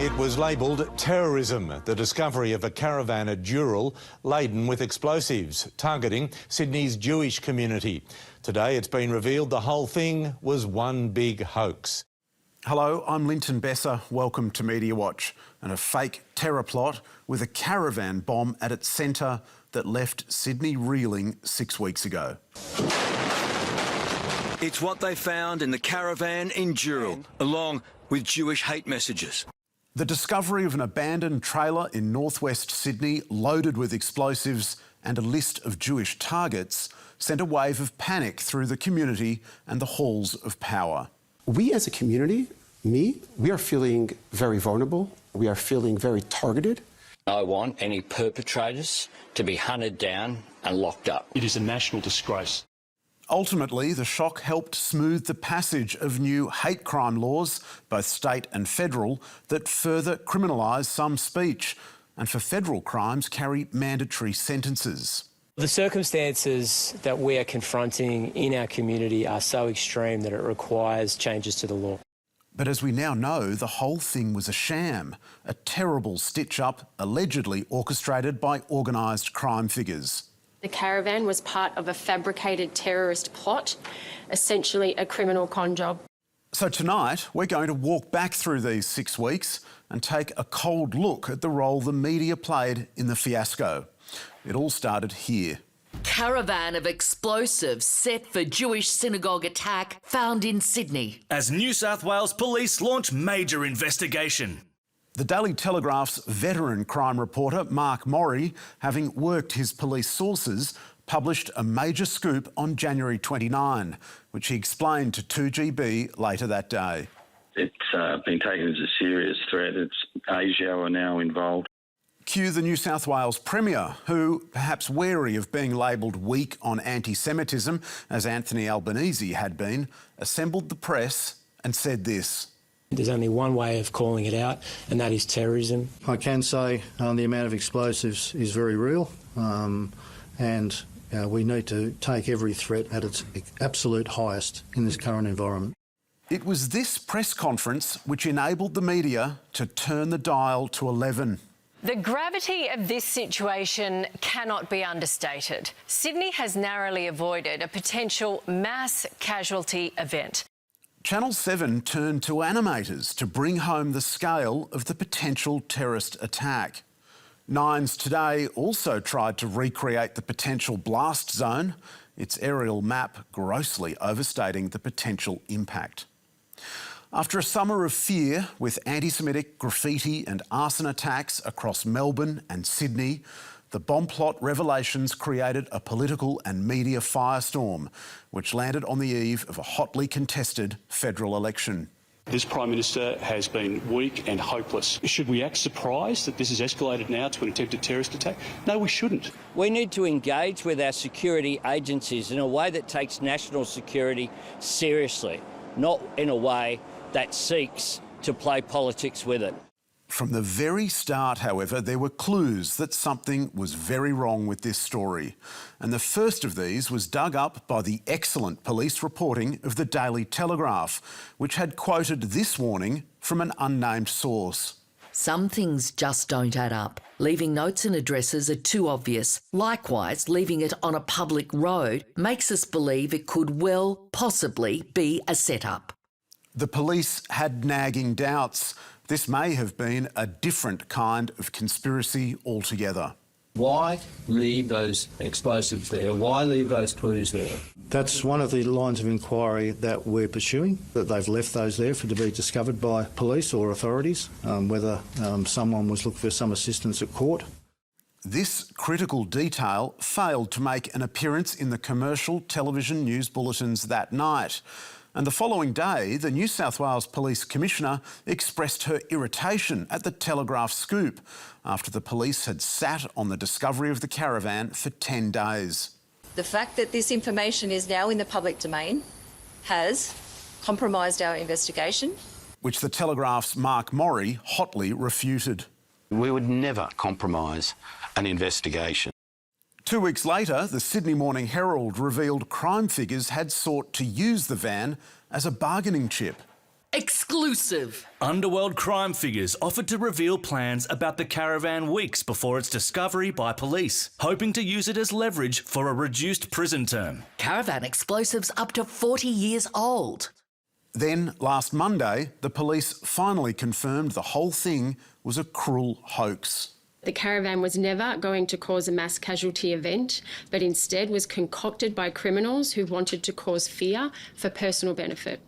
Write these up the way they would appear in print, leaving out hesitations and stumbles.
It was labelled terrorism, the discovery of a caravan at Dural laden with explosives, targeting Sydney's Jewish community. Today it's been revealed the whole thing was one big hoax. Hello, I'm Linton Besser. Welcome to Media Watch. And a fake terror plot with a caravan bomb at its centre that left Sydney reeling 6 weeks ago. It's what they found in the caravan in Dural, along with Jewish hate messages. The discovery of an abandoned trailer in northwest Sydney loaded with explosives and a list of Jewish targets sent a wave of panic through the community and the halls of power. We as a community, we are feeling very vulnerable. We are feeling very targeted. I want any perpetrators to be hunted down and locked up. It is a national disgrace. Ultimately, the shock helped smooth the passage of new hate crime laws, both state and federal, that further criminalise some speech and for federal crimes carry mandatory sentences. The circumstances that we are confronting in our community are so extreme that it requires changes to the law. But as we now know, the whole thing was a sham, a terrible stitch-up allegedly orchestrated by organised crime figures. The caravan was part of a fabricated terrorist plot, essentially a criminal con job. So tonight, we're going to walk back through these 6 weeks and take a cold look at the role the media played in the fiasco. It all started here. Caravan of explosives set for Jewish synagogue attack found in Sydney. As New South Wales Police launch major investigation. The Daily Telegraph's veteran crime reporter, Mark Morrie, having worked his police sources, published a major scoop on January 29, which he explained to 2GB later that day. It's been taken as a serious threat. It's Asia are now involved. Cue the New South Wales Premier, who, perhaps wary of being labelled weak on anti-Semitism, as Anthony Albanese had been, assembled the press and said this. There's only one way of calling it out, and that is terrorism. I can say the amount of explosives is very real, and we need to take every threat at its absolute highest in this current environment. It was this press conference which enabled the media to turn the dial to 11. The gravity of this situation cannot be understated. Sydney has narrowly avoided a potential mass casualty event. Channel 7 turned to animators to bring home the scale of the potential terrorist attack. Nine's Today also tried to recreate the potential blast zone, its aerial map grossly overstating the potential impact. After a summer of fear with anti-Semitic graffiti and arson attacks across Melbourne and Sydney, the bomb plot revelations created a political and media firestorm, which landed on the eve of a hotly contested federal election. This Prime Minister has been weak and hopeless. Should we act surprised that this has escalated now to an attempted terrorist attack? No, we shouldn't. We need to engage with our security agencies in a way that takes national security seriously, not in a way that seeks to play politics with it. From the very start, however, there were clues that something was very wrong with this story. And the first of these was dug up by the excellent police reporting of the Daily Telegraph, which had quoted this warning from an unnamed source. Some things just don't add up. Leaving notes and addresses are too obvious. Likewise, leaving it on a public road makes us believe it could well possibly be a setup. The police had nagging doubts. This may have been a different kind of conspiracy altogether. Why leave those explosives there? Why leave those clues there? That's one of the lines of inquiry that we're pursuing, that they've left those there to be discovered by police or authorities, whether someone was looking for some assistance at court. This critical detail failed to make an appearance in the commercial television news bulletins that night. And the following day, the New South Wales Police Commissioner expressed her irritation at the Telegraph scoop after the police had sat on the discovery of the caravan for 10 days. The fact that this information is now in the public domain has compromised our investigation. Which the Telegraph's Mark Morrie hotly refuted. We would never compromise an investigation. 2 weeks later, the Sydney Morning Herald revealed crime figures had sought to use the van as a bargaining chip. Exclusive. Underworld crime figures offered to reveal plans about the Caravan weeks before its discovery by police, hoping to use it as leverage for a reduced prison term. Caravan explosives up to 40 years old. Then, last Monday, the police finally confirmed the whole thing was a cruel hoax. The Caravan was never going to cause a mass casualty event, but instead was concocted by criminals who wanted to cause fear for personal benefit.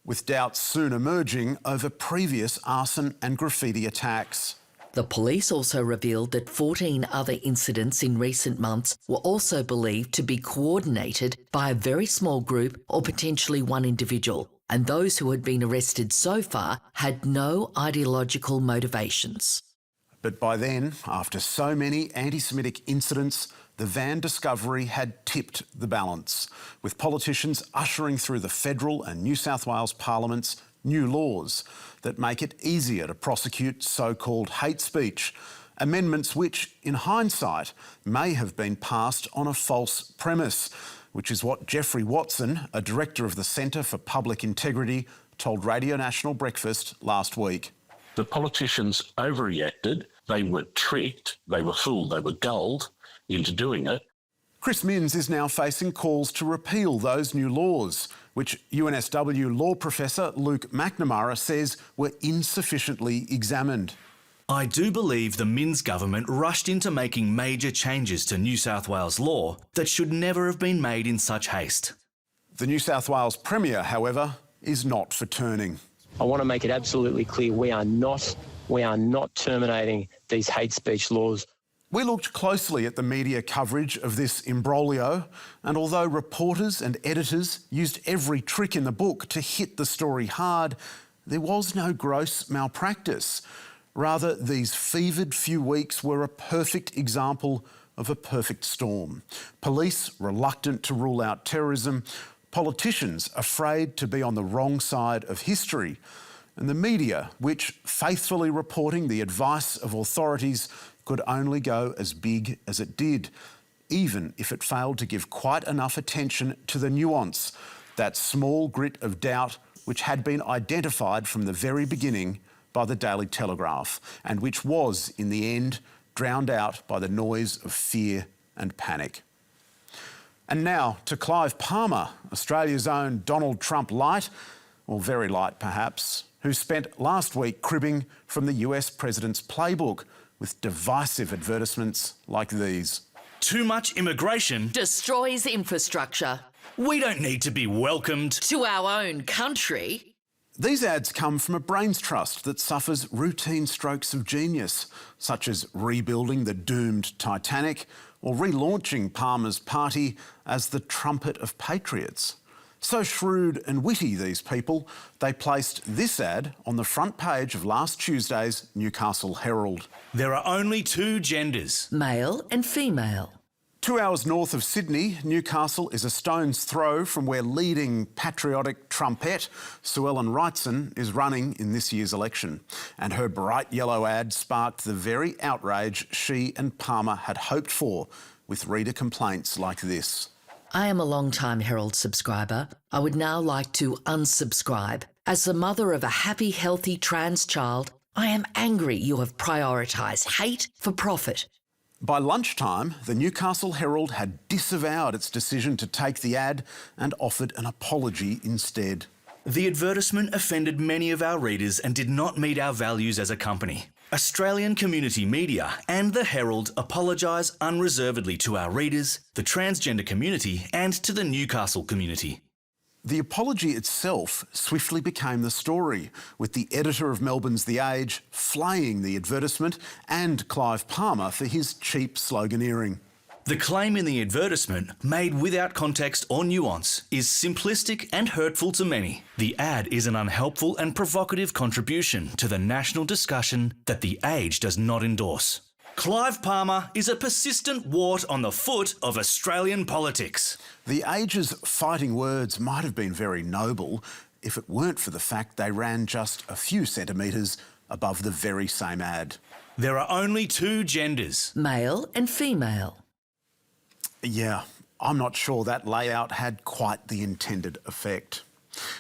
With doubts soon emerging over previous arson and graffiti attacks. The police also revealed that 14 other incidents in recent months were also believed to be coordinated by a very small group or potentially one individual, and those who had been arrested so far had no ideological motivations. But by then, after so many anti-Semitic incidents, the van discovery had tipped the balance, with politicians ushering through the federal and New South Wales parliaments new laws that make it easier to prosecute so-called hate speech, amendments which, in hindsight, may have been passed on a false premise, which is what Jeffrey Watson, a director of the Centre for Public Integrity, told Radio National Breakfast last week. The politicians overreacted, they were tricked, they were fooled, they were gulled into doing it. Chris Minns is now facing calls to repeal those new laws, which UNSW law professor Luke McNamara says were insufficiently examined. I do believe the Minns government rushed into making major changes to New South Wales law that should never have been made in such haste. The New South Wales Premier, however, is not for turning. I want to make it absolutely clear we are not terminating these hate speech laws. We looked closely at the media coverage of this imbroglio, and although reporters and editors used every trick in the book to hit the story hard, there was no gross malpractice. Rather, these fevered few weeks were a perfect example of a perfect storm. Police reluctant to rule out terrorism, politicians afraid to be on the wrong side of history, and the media, which, faithfully reporting the advice of authorities, could only go as big as it did, even if it failed to give quite enough attention to the nuance, that small grit of doubt which had been identified from the very beginning by the Daily Telegraph, and which was, in the end, drowned out by the noise of fear and panic. And now to Clive Palmer, Australia's own Donald Trump light, or very light perhaps, who spent last week cribbing from the US president's playbook with divisive advertisements like these. Too much immigration Destroys infrastructure. We don't need to be welcomed To our own country. These ads come from a brains trust that suffers routine strokes of genius, such as rebuilding the doomed Titanic or relaunching Palmer's party as the trumpet of patriots. So shrewd and witty, these people, they placed this ad on the front page of last Tuesday's Newcastle Herald. There are only two genders. Male and female. 2 hours north of Sydney, Newcastle is a stone's throw from where leading patriotic trumpet Sue Ellen Wrightson is running in this year's election. And her bright yellow ad sparked the very outrage she and Palmer had hoped for, with reader complaints like this. I am a long-time Herald subscriber. I would now like to unsubscribe. As the mother of a happy, healthy trans child, I am angry you have prioritised hate for profit. By lunchtime, the Newcastle Herald had disavowed its decision to take the ad and offered an apology instead. The advertisement offended many of our readers and did not meet our values as a company. Australian Community Media and the Herald apologise unreservedly to our readers, the transgender community and to the Newcastle community. The apology itself swiftly became the story, with the editor of Melbourne's The Age flaying the advertisement and Clive Palmer for his cheap sloganeering. The claim in the advertisement, made without context or nuance, is simplistic and hurtful to many. The ad is an unhelpful and provocative contribution to the national discussion that The Age does not endorse. Clive Palmer is a persistent wart on the foot of Australian politics. The Age's fighting words might have been very noble if it weren't for the fact they ran just a few centimetres above the very same ad. There are only two genders. Male and female. Yeah, I'm not sure that layout had quite the intended effect.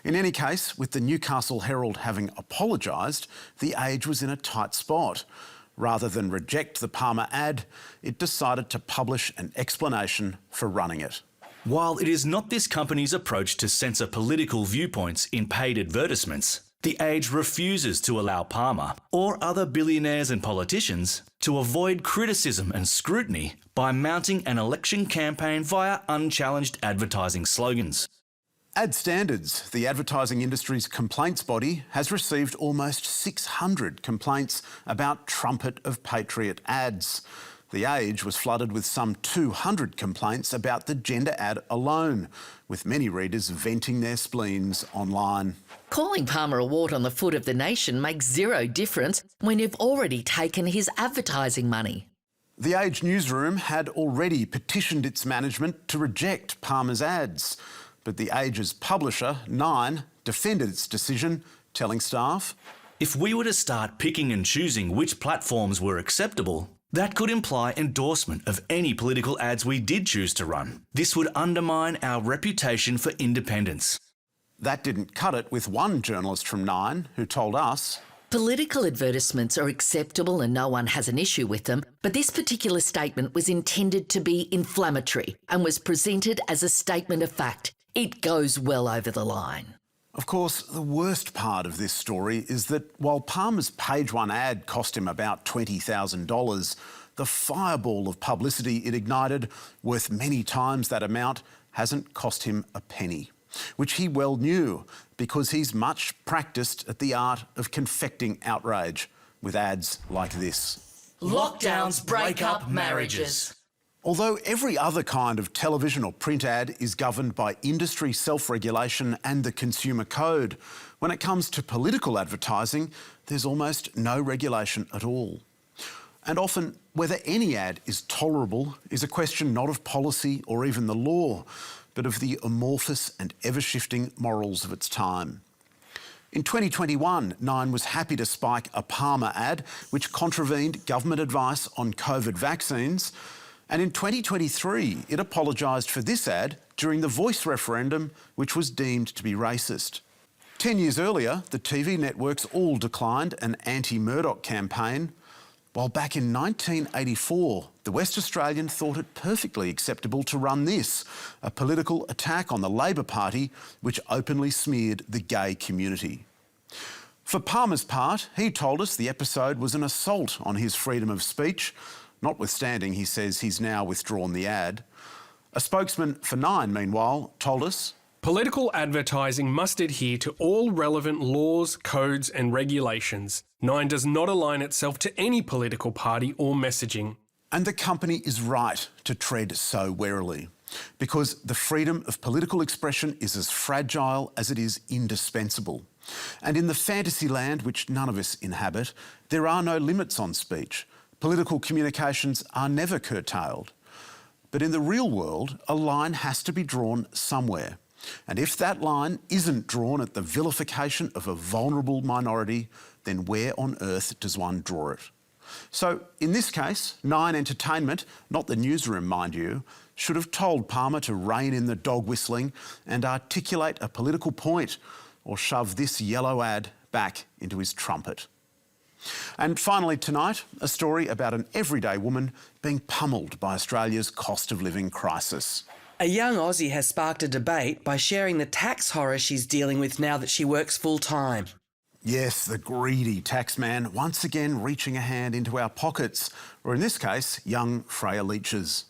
In any case, with the Newcastle Herald having apologised, The Age was in a tight spot. Rather than reject the Palmer ad, it decided to publish an explanation for running it. While it is not this company's approach to censor political viewpoints in paid advertisements, The Age refuses to allow Palmer or other billionaires and politicians to avoid criticism and scrutiny by mounting an election campaign via unchallenged advertising slogans. Ad Standards, the advertising industry's complaints body, has received almost 600 complaints about trumpet of patriot ads. The Age was flooded with some 200 complaints about the gender ad alone, with many readers venting their spleens online. Calling Palmer a wart on the foot of the nation makes zero difference when you've already taken his advertising money. The Age newsroom had already petitioned its management to reject Palmer's ads. But The Age's publisher, Nine, defended its decision, telling staff, "If we were to start picking and choosing which platforms were acceptable, that could imply endorsement of any political ads we did choose to run. This would undermine our reputation for independence." That didn't cut it with one journalist from Nine who told us, "Political advertisements are acceptable and no one has an issue with them, but this particular statement was intended to be inflammatory and was presented as a statement of fact. It goes well over the line." Of course, the worst part of this story is that while Palmer's page one ad cost him about $20,000, the fireball of publicity it ignited, worth many times that amount, hasn't cost him a penny, which he well knew because he's much practised at the art of confecting outrage with ads like this. Lockdowns break up marriages. Although every other kind of television or print ad is governed by industry self-regulation and the Consumer Code, when it comes to political advertising, there's almost no regulation at all. And often, whether any ad is tolerable is a question not of policy or even the law, but of the amorphous and ever-shifting morals of its time. In 2021, Nine was happy to spike a Palmer ad which contravened government advice on COVID vaccines. And in 2023, it apologised for this ad during the Voice referendum, which was deemed to be racist. 10 years earlier, the TV networks all declined an anti-Murdoch campaign, while back in 1984, the West Australian thought it perfectly acceptable to run this, a political attack on the Labor Party, which openly smeared the gay community. For Palmer's part, he told us the episode was an assault on his freedom of speech, notwithstanding he says he's now withdrawn the ad. A spokesman for Nine, meanwhile, told us, "Political advertising must adhere to all relevant laws, codes and regulations. Nine does not align itself to any political party or messaging." And the company is right to tread so warily, because the freedom of political expression is as fragile as it is indispensable. And in the fantasy land which none of us inhabit, there are no limits on speech. Political communications are never curtailed. But in the real world, a line has to be drawn somewhere. And if that line isn't drawn at the vilification of a vulnerable minority, then where on earth does one draw it? So, in this case, Nine Entertainment, not the newsroom, mind you, should have told Palmer to rein in the dog whistling and articulate a political point, or shove this yellow ad back into his trumpet. And finally tonight, a story about an everyday woman being pummeled by Australia's cost of living crisis. A young Aussie has sparked a debate by sharing the tax horror she's dealing with now that she works full-time. Yes, the greedy taxman once again reaching a hand into our pockets, or in this case, young Freya Leach's.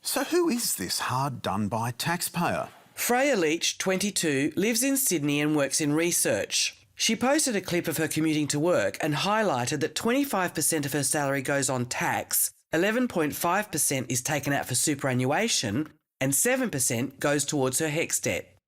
So who is this hard-done-by taxpayer? Freya Leach, 22, lives in Sydney and works in research. She posted a clip of her commuting to work and highlighted that 25% of her salary goes on tax, 11.5% is taken out for superannuation, and 7% goes towards her HECS debt.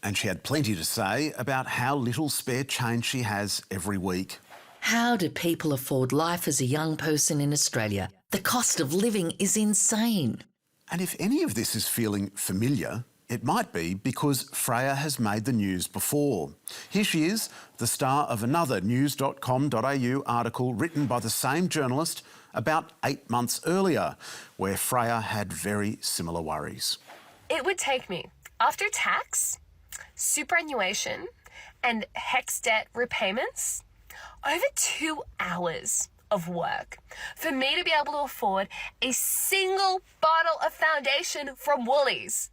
And she had plenty to say about how little spare change she has every week. How do people afford life as a young person in Australia? The cost of living is insane. And if any of this is feeling familiar, it might be because Freya has made the news before. Here she is, the star of another news.com.au article written by the same journalist about 8 months earlier, where Freya had very similar worries. It would take me, after tax, superannuation, and HEX debt repayments. Over 2 hours of work for me to be able to afford a single bottle of foundation from Woolies.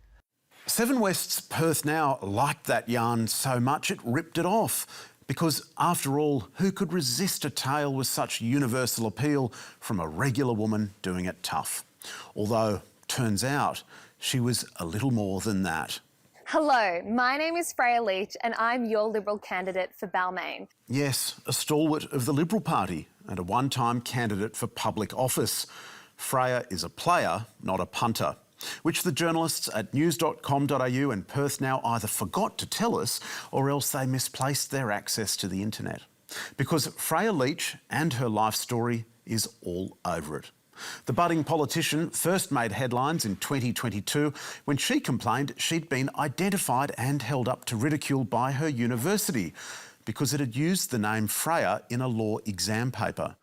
Seven West's Perth Now liked that yarn so much it ripped it off. Because, after all, who could resist a tale with such universal appeal from a regular woman doing it tough? Although, turns out, she was a little more than that. Hello, my name is Freya Leach and I'm your Liberal candidate for Balmain. Yes, a stalwart of the Liberal Party and a one-time candidate for public office. Freya is a player, not a punter, which the journalists at news.com.au and Perth Now either forgot to tell us or else they misplaced their access to the internet. Because Freya Leach and her life story is all over it. The budding politician first made headlines in 2022 when she complained she'd been identified and held up to ridicule by her university because it had used the name Freya in a law exam paper.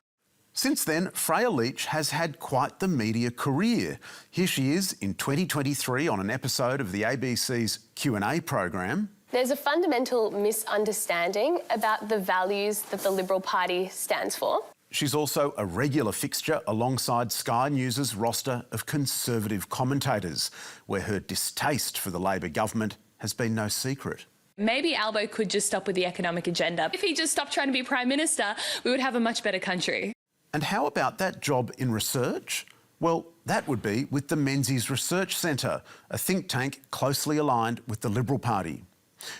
Since then, Freya Leach has had quite the media career. Here she is in 2023 on an episode of the ABC's Q&A program. There's a fundamental misunderstanding about the values that the Liberal Party stands for. She's also a regular fixture alongside Sky News' roster of Conservative commentators, where her distaste for the Labor government has been no secret. Maybe Albo could just stop with the economic agenda. If he just stopped trying to be Prime Minister, we would have a much better country. And how about that job in research? Well, that would be with the Menzies Research Centre, a think tank closely aligned with the Liberal Party.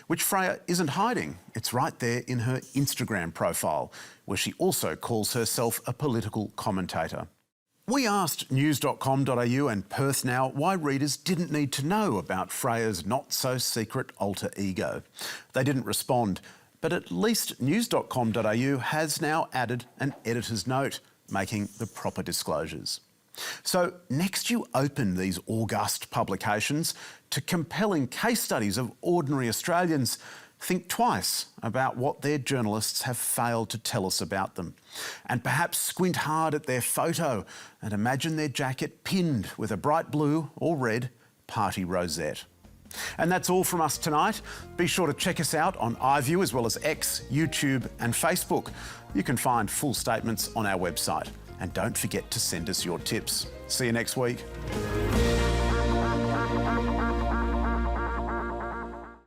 Which Freya isn't hiding. It's right there in her Instagram profile, where she also calls herself a political commentator. We asked news.com.au and Perth Now why readers didn't need to know about Freya's not-so-secret alter ego. They didn't respond, but at least news.com.au has now added an editor's note, making the proper disclosures. So next you open these august publications to compelling case studies of ordinary Australians, think twice about what their journalists have failed to tell us about them. And perhaps squint hard at their photo and imagine their jacket pinned with a bright blue or red party rosette. And that's all from us tonight. Be sure to check us out on iView as well as X, YouTube and Facebook. You can find full statements on our website. And don't forget to send us your tips. See you next week.